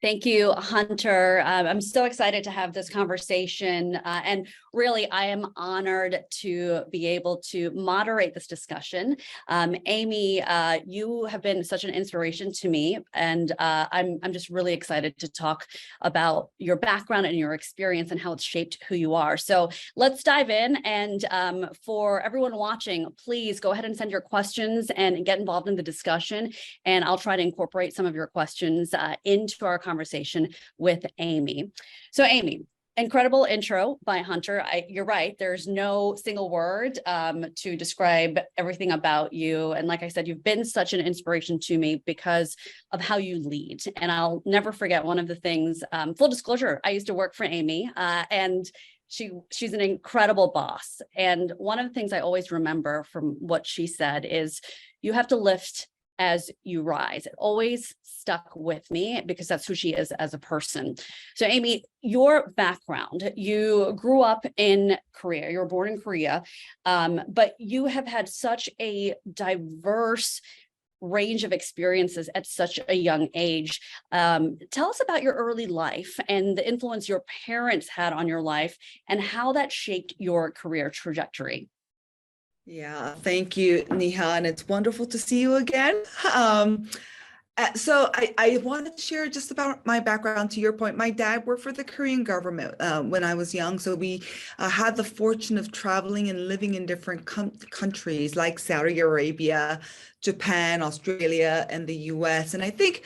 Thank you, Hunter. I'm so excited to have this conversation. And really, I am honored to be able to moderate this discussion. Amy, you have been such an inspiration to me, and I'm just really excited to talk about your background and your experience and how it's shaped who you are. So let's dive in. And for everyone watching, please go ahead and send your questions and get involved in the discussion. And I'll try to incorporate some of your questions into our conversation with Amy. So Amy, incredible intro by Hunter. You're right, there's no single word to describe everything about you. And like I said, you've been such an inspiration to me because of how you lead. And I'll never forget one of the things, full disclosure, I used to work for Amy and she's an incredible boss. And one of the things I always remember from what she said is you have to lift as you rise. It always stuck with me because that's who she is as a person. So Amy, your background, you grew up in Korea, you were born in Korea, but you have had such a diverse range of experiences at such a young age. Tell us about your early life and the influence your parents had on your life and how that shaped your career trajectory. Yeah, thank you, Neha, and it's wonderful to see you again. So I wanted to share just about my background. To your point, my dad worked for the Korean government when I was young. So we had the fortune of traveling and living in different countries like Saudi Arabia, Japan, Australia, and the US. And I think,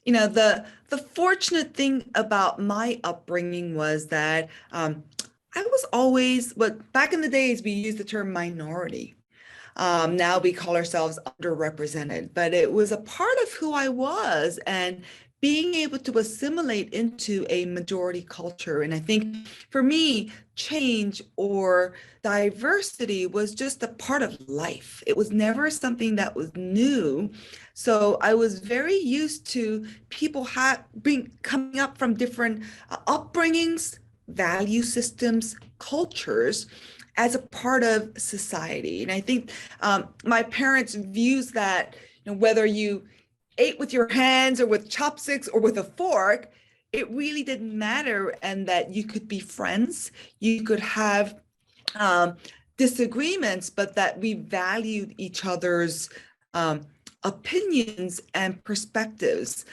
you know, the fortunate thing about my upbringing was that I was always, back in the days, we used the term minority. Now we call ourselves underrepresented, but it was a part of who I was and being able to assimilate into a majority culture. And I think for me, change or diversity was just a part of life. It was never something that was new. So I was very used to people coming up from different upbringings, value systems, cultures as a part of society. And I think my parents' views that, you know, whether you ate with your hands or with chopsticks or with a fork, it really didn't matter, and that you could be friends, you could have disagreements, but that we valued each other's opinions and perspectives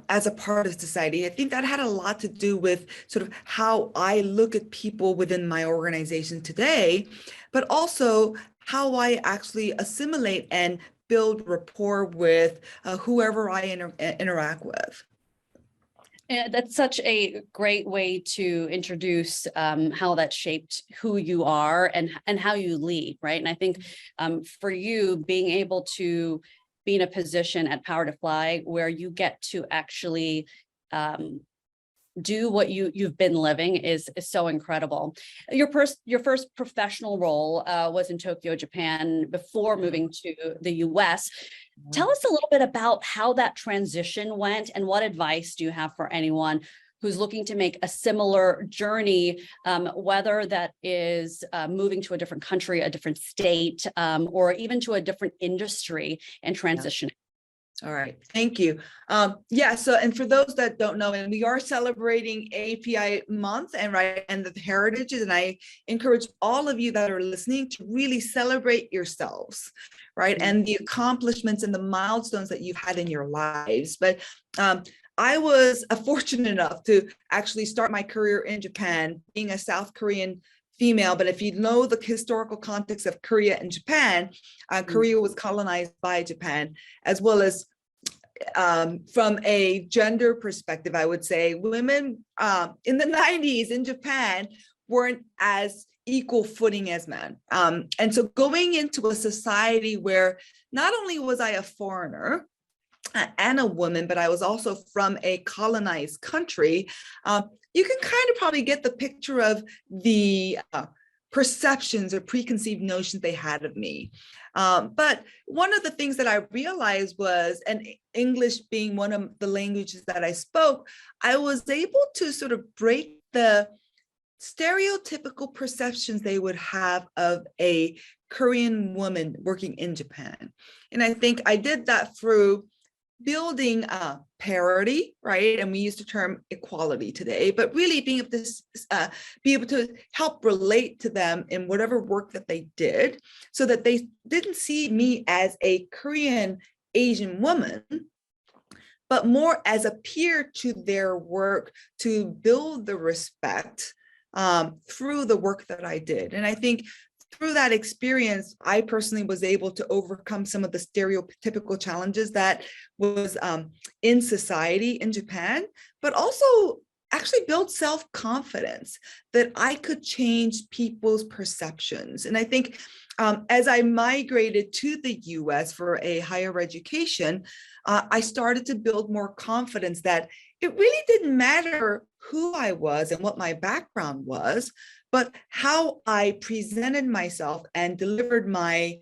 as a part of society. I think that had a lot to do with sort of how I look at people within my organization today, but also how I actually assimilate and build rapport with whoever I interact with. And that's such a great way to introduce how that shaped who you are and how you lead, right? And I think for you, being able to be in a position at PowerToFly where you get to actually do what you've been living is so incredible. Your first professional role was in Tokyo, Japan, before moving to the US. Tell us a little bit about how that transition went and what advice do you have for anyone who's looking to make a similar journey, whether that is moving to a different country, a different state, or even to a different industry and transitioning. All right, thank you. Yeah, so, and for those that don't know, and we are celebrating API month and the heritages, and I encourage all of you that are listening to really celebrate yourselves, right? And the accomplishments and the milestones that you've had in your lives. But I was fortunate enough to actually start my career in Japan, being a South Korean female. But if you know the historical context of Korea and Japan, Korea was colonized by Japan, as well as from a gender perspective, I would say women in the 90s in Japan weren't as equal footing as men. And so going into a society where not only was I a foreigner and a woman, but I was also from a colonized country, you can kind of probably get the picture of the perceptions or preconceived notions they had of me. But one of the things that I realized was, and English being one of the languages that I spoke, I was able to sort of break the stereotypical perceptions they would have of a Korean woman working in Japan. And I think I did that through building parity, right? And we use the term equality today, but really being able to be able to help relate to them in whatever work that they did, so that they didn't see me as a Korean Asian woman, but more as a peer to their work, to build the respect through the work that I did. And I think through that experience, I personally was able to overcome some of the stereotypical challenges that was in society in Japan, but also actually build self-confidence that I could change people's perceptions. And I think as I migrated to the US for a higher education, I started to build more confidence that it really didn't matter who I was and what my background was, but how I presented myself and delivered my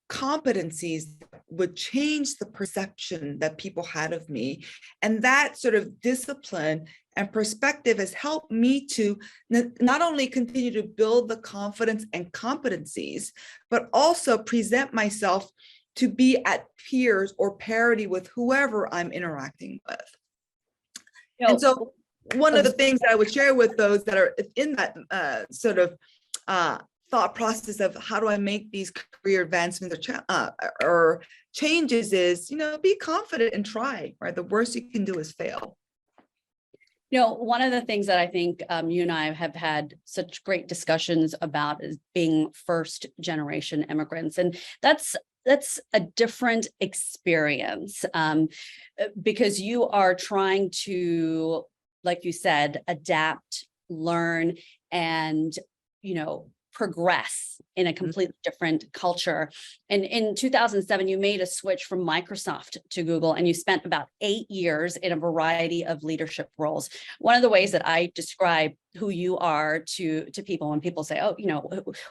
competencies would change the perception that people had of me. And that sort of discipline and perspective has helped me to not only continue to build the confidence and competencies, but also present myself to be at peers or parity with whoever I'm interacting with. And so one of the things that I would share with those that are in that sort of thought process of how do I make these career advancements or changes is, be confident and try, right? The worst you can do is fail. One of the things that I think you and I have had such great discussions about is being first generation immigrants. And that's a different experience because you are trying to, like you said, adapt, learn, and, progress in a completely different culture. And in 2007, you made a switch from Microsoft to Google, and you spent about 8 years in a variety of leadership roles. One of the ways that I describe who you are to people when people say, oh,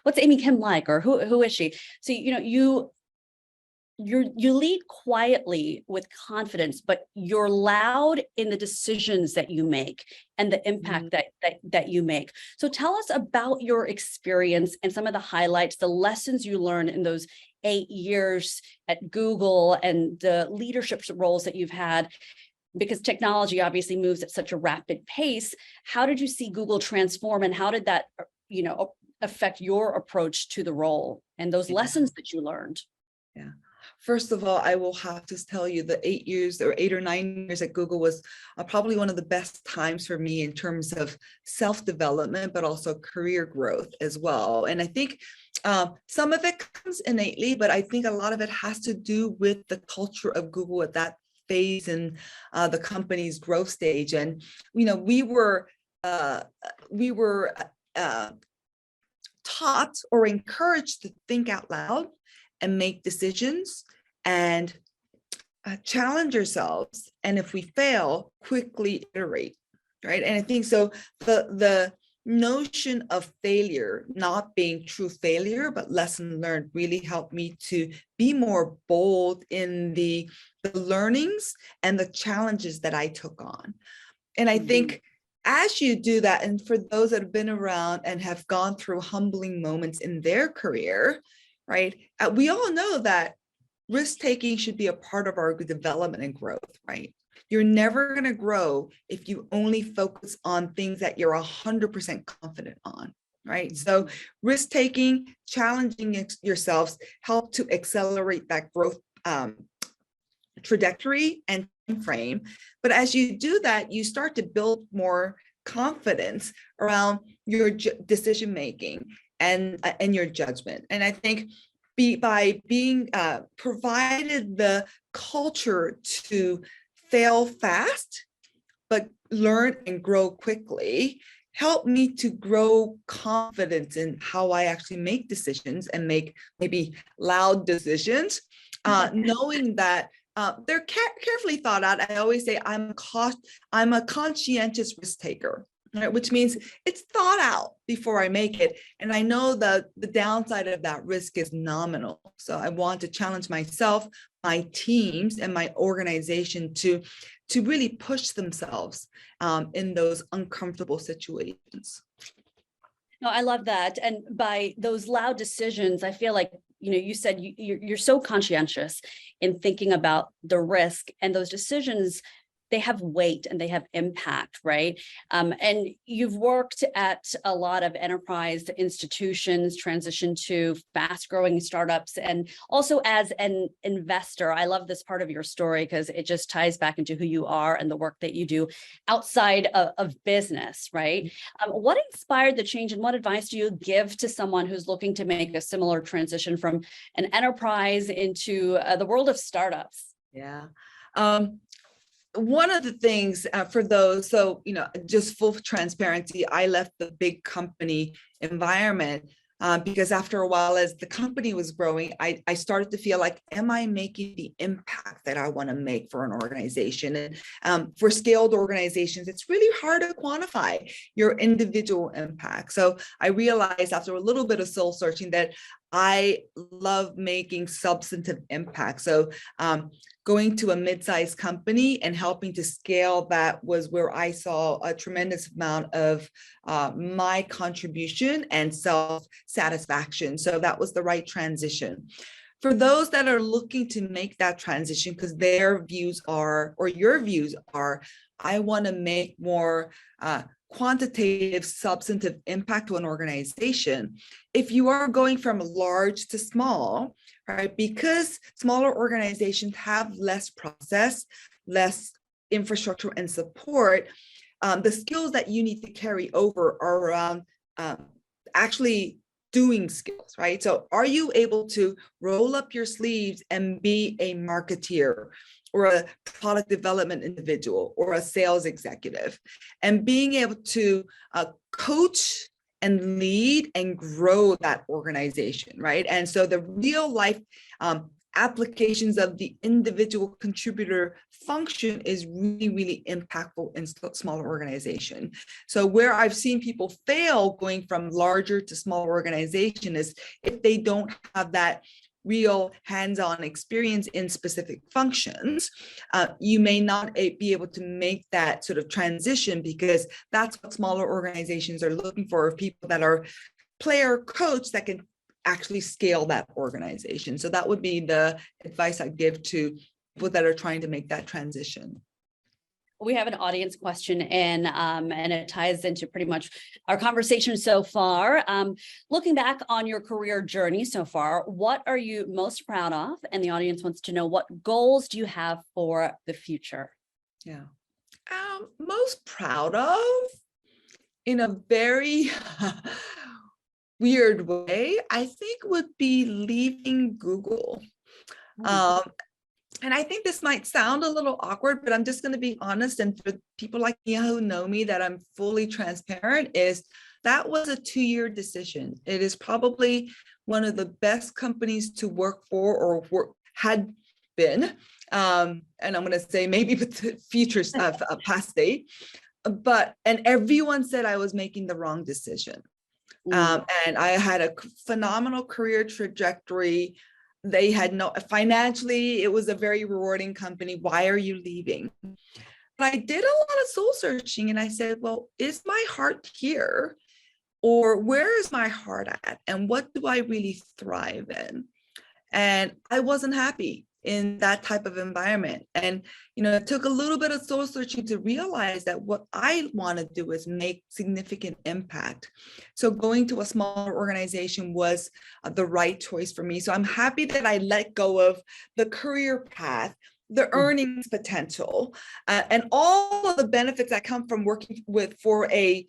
what's Amy Kim like, or who is she? So, you lead quietly with confidence, but you're loud in the decisions that you make and the impact that you make. So tell us about your experience and some of the highlights, the lessons you learned in those 8 years at Google and the leadership roles that you've had, because technology obviously moves at such a rapid pace. How did you see Google transform, and how did that, affect your approach to the role and those lessons that you learned? Yeah. First of all, I will have to tell you the 8 years or 8 or 9 years at Google was probably one of the best times for me in terms of self-development, but also career growth as well. And I think some of it comes innately, but I think a lot of it has to do with the culture of Google at that phase in the company's growth stage. And, we were taught or encouraged to think out loud and make decisions and challenge yourselves. And if we fail, quickly iterate, right? And I think so the notion of failure not being true failure, but lesson learned really helped me to be more bold in the learnings and the challenges that I took on. And I think as you do that, and for those that have been around and have gone through humbling moments in their career, right? We all know that risk-taking should be a part of our development and growth, right? You're never going to grow if you only focus on things that you're 100% confident on, right? So risk-taking, challenging yourselves help to accelerate that growth trajectory and frame. But as you do that, you start to build more confidence around your decision-making and your judgment. And I think by being provided the culture to fail fast, but learn and grow quickly, helped me to grow confidence in how I actually make decisions and make maybe loud decisions, knowing that they're carefully thought out. I always say I'm a conscientious risk taker. Right, which means it's thought out before I make it. And I know that the downside of that risk is nominal. So I want to challenge myself, my teams, and my organization to really push themselves in those uncomfortable situations. No, I love that. And by those loud decisions, I feel like you said you're so conscientious in thinking about the risk, and those decisions, they have weight and they have impact, right? And you've worked at a lot of enterprise institutions, transitioned to fast growing startups, and also as an investor. I love this part of your story because it just ties back into who you are and the work that you do outside of business, right? What inspired the change, and what advice do you give to someone who's looking to make a similar transition from an enterprise into the world of startups? Yeah. One of the things for those, so, just full transparency, I left the big company environment because after a while, as the company was growing, I started to feel like, am I making the impact that I want to make for an organization? And for scaled organizations, it's really hard to quantify your individual impact. So I realized after a little bit of soul searching that I love making substantive impact. So going to a mid-sized company and helping to scale that was where I saw a tremendous amount of my contribution and self-satisfaction. So that was the right transition. For those that are looking to make that transition, because their views are, or your views are, I want to make more quantitative, substantive impact to an organization. If you are going from large to small, right, because smaller organizations have less process, less infrastructure and support, the skills that you need to carry over are around actually doing skills, right? So are you able to roll up your sleeves and be a marketeer or a product development individual or a sales executive, and being able to coach and lead and grow that organization, right? And so the real life applications of the individual contributor function is really, really impactful in smaller organization. So where I've seen people fail going from larger to smaller organization is if they don't have that real hands-on experience in specific functions, you may not be able to make that sort of transition, because that's what smaller organizations are looking for, people that are player coach that can actually scale that organization. So that would be the advice I give to people that are trying to make that transition. We have an audience question in, and it ties into pretty much our conversation so far. Looking back on your career journey so far, what are you most proud of? And the audience wants to know, what goals do you have for the future? Yeah, most proud of, in a very weird way, I think would be leaving Google. And I think this might sound a little awkward, but I'm just going to be honest. And for people like me who know me, that I'm fully transparent, is that was a 2-year decision. It is probably one of the best companies to work for, or had been. And I'm going to say maybe with the future stuff, past state. And everyone said I was making the wrong decision. And I had a phenomenal career trajectory. They had financially, it was a very rewarding company. Why are you leaving? But I did a lot of soul searching, and I said, well, is my heart here? Or where is my heart at? And what do I really thrive in? And I wasn't happy in that type of environment. And, it took a little bit of soul searching to realize that what I want to do is make significant impact. So going to a smaller organization was the right choice for me. So I'm happy that I let go of the career path, the earnings potential, and all of the benefits that come from working for a,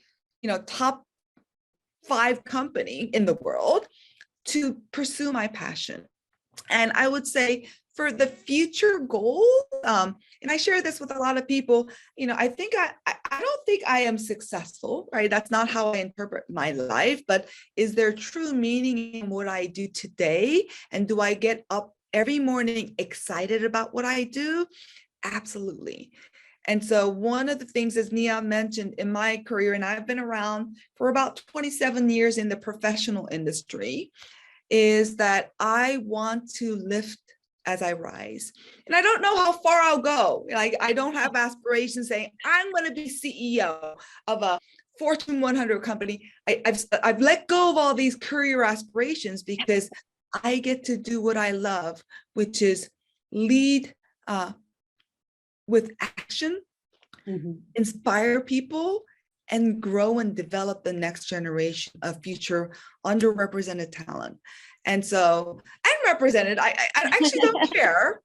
top 5 company in the world, to pursue my passion. And I would say, for the future goals, and I share this with a lot of people, I think I don't think I am successful, right? That's not how I interpret my life, but is there true meaning in what I do today? And do I get up every morning excited about what I do? Absolutely. And so one of the things, as Nia mentioned, in my career, and I've been around for about 27 years in the professional industry, is that I want to lift as I rise. And I don't know how far I'll go. Like, I don't have aspirations saying I'm going to be CEO of a Fortune 100 company. I've let go of all these career aspirations because I get to do what I love, which is lead with action, inspire people, and grow and develop the next generation of future underrepresented talent. And so I'm represented. I actually don't care,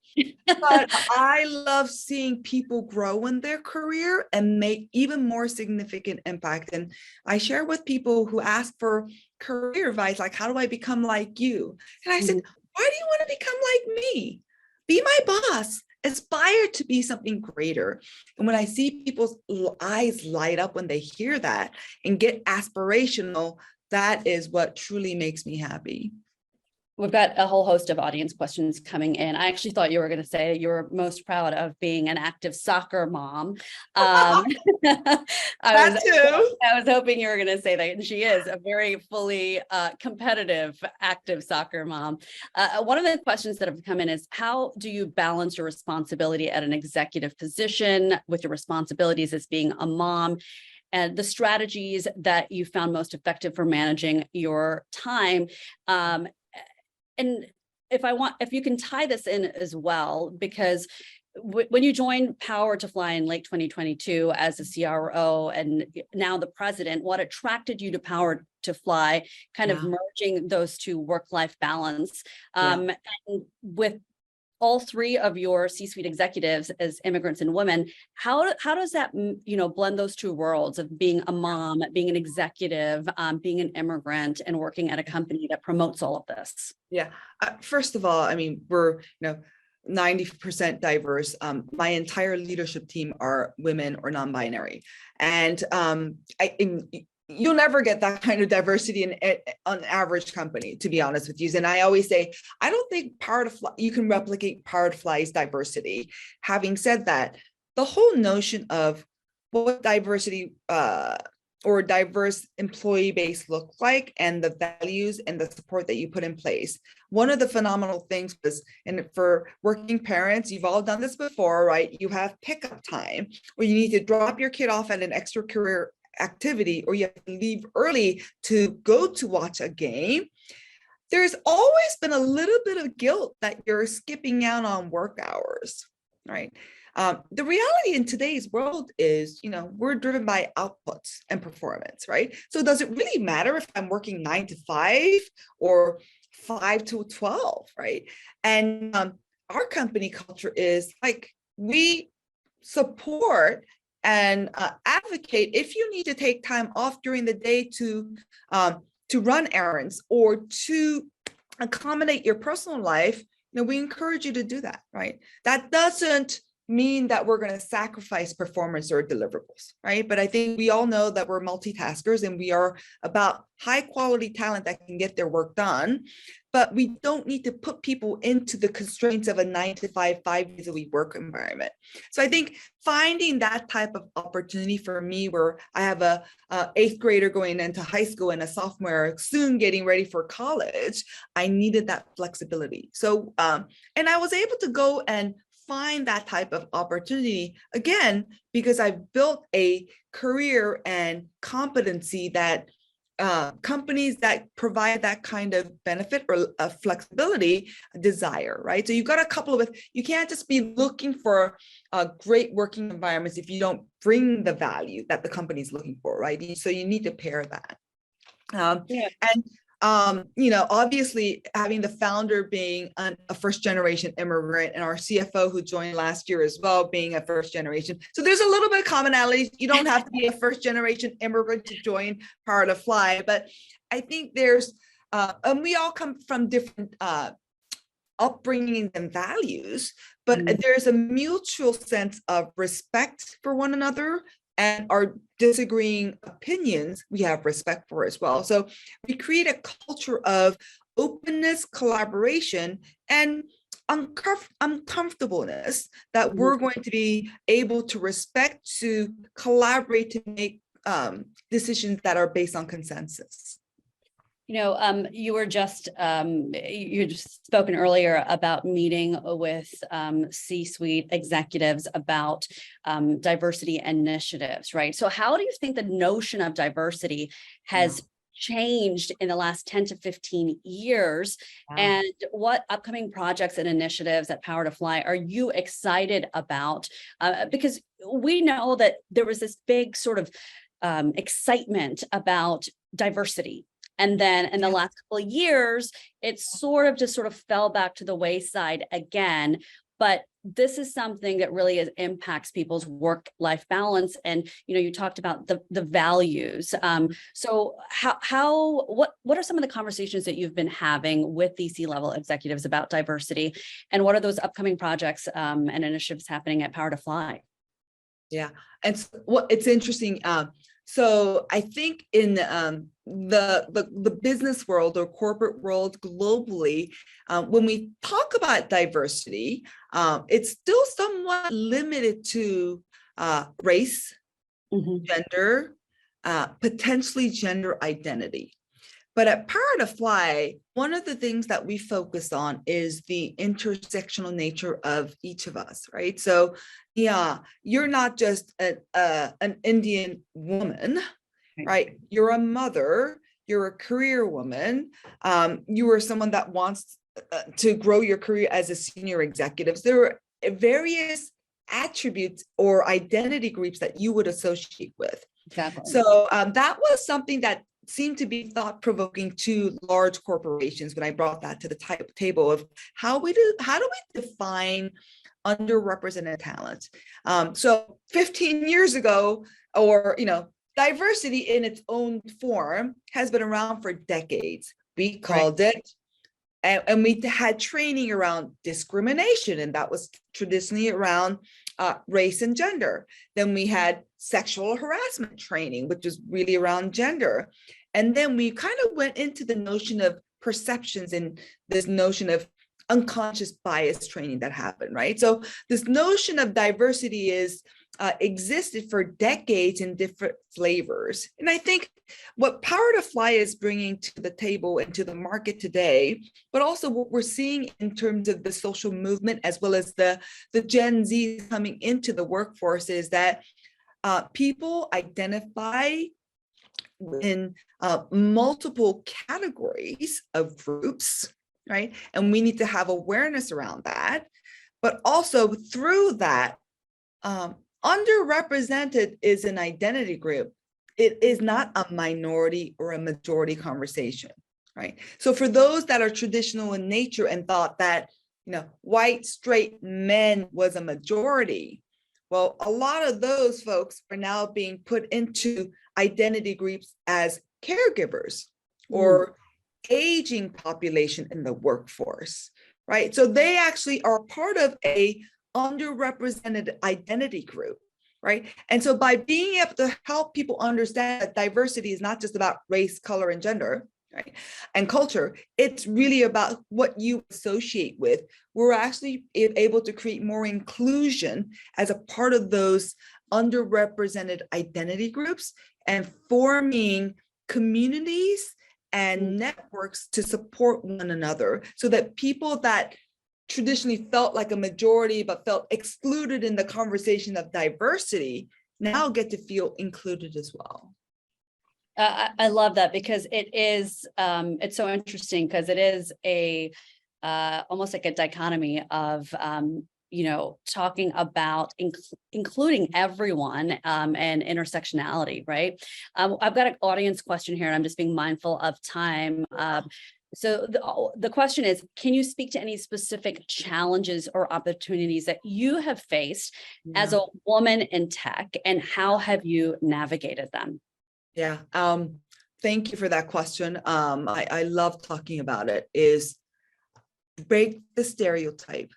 but I love seeing people grow in their career and make even more significant impact. And I share with people who ask for career advice, like, how do I become like you? And I said, why do you want to become like me? Be my boss. Aspire to be something greater. And when I see people's eyes light up when they hear that and get aspirational, that is what truly makes me happy. We've got a whole host of audience questions coming in. I actually thought you were going to say you were most proud of being an active soccer mom. I was hoping you were going to say that. And she is a very fully competitive, active soccer mom. One of the questions that have come in is, how do you balance your responsibility at an executive position with your responsibilities as being a mom, and the strategies that you found most effective for managing your time? And if you can tie this in as well, because when you joined PowerToFly in late 2022 as a CRO and now the president, what attracted you to PowerToFly, kind of merging those two work-life balance, and with all three of your C-suite executives as immigrants and women, how does that, blend those two worlds of being a mom, being an executive, being an immigrant, and working at a company that promotes all of this? Yeah. First of all, I mean, we're 90% diverse. My entire leadership team are women or non-binary, and you'll never get that kind of diversity in an average company, to be honest with you. And I always say, I don't think PowerToFly, you can replicate PowerToFly's diversity. Having said that, the whole notion of what diversity or diverse employee base look like, and the values and the support that you put in place. One of the phenomenal things was, and for working parents, you've all done this before, right? You have pickup time where you need to drop your kid off at an extracurricular activity, or you have to leave early to go to watch a game. There's always been a little bit of guilt that you're skipping out on work hours, right? The reality in today's world is, we're driven by outputs and performance, right? So does it really matter if I'm working 9 to 5 or 5 to 12, right? And our company culture is like, we support and advocate if you need to take time off during the day to run errands or to accommodate your personal life. We encourage you to do that, right? That doesn't mean that we're going to sacrifice performance or deliverables, right? But I think we all know that we're multitaskers and we are about high quality talent that can get their work done, but we don't need to put people into the constraints of a 9 to 5, 5 days a week work environment. So I think finding that type of opportunity for me, where I have a 8th grader going into high school and a sophomore soon getting ready for college, I needed that flexibility. So, and I was able to go and find that type of opportunity, again, because I've built a career and competency that companies that provide that kind of benefit or flexibility desire, right? So you've got a couple of, you can't just be looking for great working environments if you don't bring the value that the company is looking for, right? So you need to pair that. Obviously having the founder being a first generation immigrant and our CFO who joined last year as well being a first generation. So there's a little bit of commonalities. You don't have to be a first generation immigrant to join PowerToFly, but I think there's, and we all come from different upbringings and values, but there's a mutual sense of respect for one another, and our disagreeing opinions we have respect for as well. So we create a culture of openness, collaboration, and uncomfortableness that we're going to be able to respect, to collaborate, to make decisions that are based on consensus. You were just spoken earlier about meeting with C-suite executives about diversity initiatives, right? So how do you think the notion of diversity has changed in the last 10 to 15 years? Wow. And what upcoming projects and initiatives at PowerToFly are you excited about? Because we know that there was this big sort of excitement about diversity. And then in the last couple of years, it sort of just sort of fell back to the wayside again. But this is something that really impacts people's work-life balance. And, you talked about the values. So what are some of the conversations that you've been having with these C-level executives about diversity? And what are those upcoming projects and initiatives happening at PowerToFly? Yeah, and it's interesting. So I think in the business world or corporate world globally, when we talk about diversity, it's still somewhat limited to race, gender, potentially gender identity. But at PowerToFly, one of the things that we focus on is the intersectional nature of each of us, right? So, yeah, you're not just an Indian woman, right? You're a mother, you're a career woman, you are someone that wants to grow your career as a senior executive. There are various attributes or identity groups that you would associate with. Exactly. So that was something that seemed to be thought-provoking to large corporations when I brought that to the table of how do we define underrepresented talent. So 15 years ago, or diversity in its own form has been around for decades. We called it, and we had training around discrimination, and that was traditionally around race and gender. Then we had sexual harassment training, which was really around gender. And then we kind of went into the notion of perceptions and this notion of unconscious bias training that happened, right? So this notion of diversity existed for decades in different flavors. And I think what PowerToFly is bringing to the table and to the market today, but also what we're seeing in terms of the social movement, as well as the Gen Z coming into the workforce, is that people identify in multiple categories of groups, right? And we need to have awareness around that. But also through that, underrepresented is an identity group. It is not a minority or a majority conversation, right? So for those that are traditional in nature and thought that, white straight men was a majority, well, a lot of those folks are now being put into identity groups as caregivers or aging population in the workforce, right? So they actually are part of a underrepresented identity group, right? And so by being able to help people understand that diversity is not just about race, color, and gender, right, and culture, it's really about what you associate with. We're actually able to create more inclusion as a part of those underrepresented identity groups and forming communities and networks to support one another, so that people that traditionally felt like a majority but felt excluded in the conversation of diversity now get to feel included as well. I love that, because it is it's so interesting, because it is a almost like a dichotomy of talking about including everyone and intersectionality, right? I've got an audience question here, and I'm just being mindful of time. So the question is, can you speak to any specific challenges or opportunities that you have faced as a woman in tech, and how have you navigated them? Yeah, thank you for that question. I love talking about it, is break the stereotype.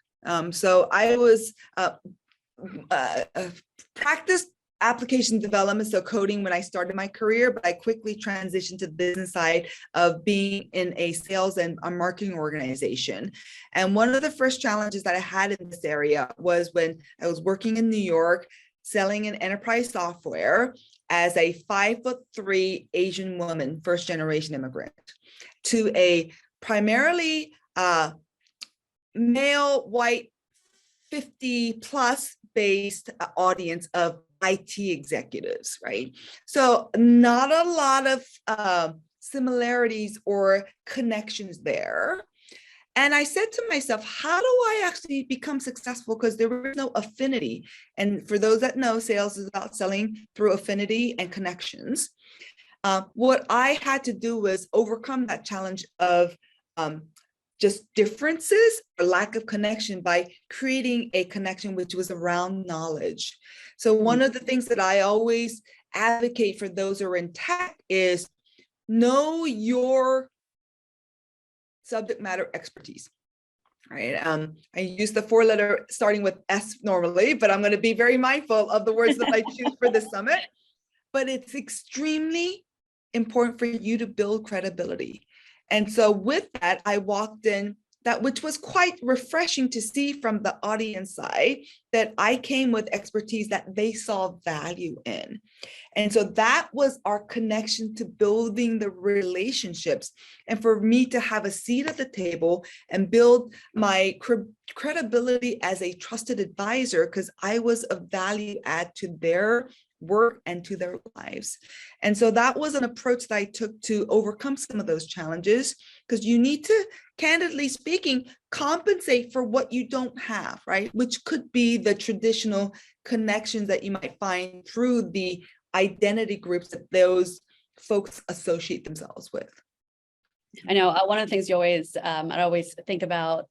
So I was practiced application development, so coding, when I started my career, but I quickly transitioned to the business side of being in a sales and a marketing organization. And one of the first challenges that I had in this area was when I was working in New York, selling an enterprise software as a 5'3" Asian woman, first generation immigrant, to a primarily male, white, 50 plus based audience of IT executives, right? So not a lot of similarities or connections there. And I said to myself, how do I actually become successful? Because there is no affinity. And for those that know, sales is about selling through affinity and connections. What I had to do was overcome that challenge of just differences or lack of connection by creating a connection which was around knowledge. So one of the things that I always advocate for those who are in tech is know your subject matter expertise, right? I use the 4-letter starting with S normally, but I'm going to be very mindful of the words that I choose for this summit. But it's extremely important for you to build credibility. And so with that, I walked in that, which was quite refreshing to see from the audience side, that I came with expertise that they saw value in. And so that was our connection to building the relationships. And for me to have a seat at the table and build my credibility as a trusted advisor, because I was a value add to their work and to their lives. And so that was an approach that I took to overcome some of those challenges, because you need to, candidly speaking, compensate for what you don't have, right? Which could be the traditional connections that you might find through the identity groups that those folks associate themselves with. I know one of the things you always, I always think about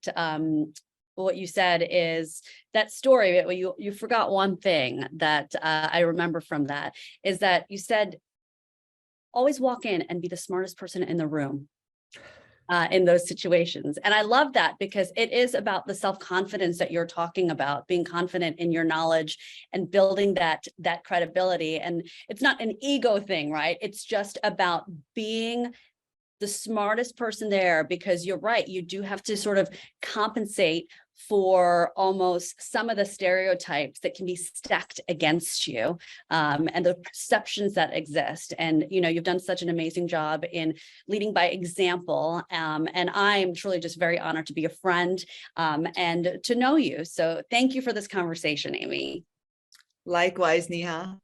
what you said is that story. You forgot one thing that I remember from that, is that you said, always walk in and be the smartest person in the room in those situations. And I love that, because it is about the self-confidence that you're talking about, being confident in your knowledge and building that credibility. And it's not an ego thing, right? It's just about being the smartest person there, because you're right, you do have to sort of compensate for almost some of the stereotypes that can be stacked against you, and the perceptions that exist. And you've done such an amazing job in leading by example, and I'm truly just very honored to be a friend and to know you. So thank you for this conversation, Amy. Likewise, Neha.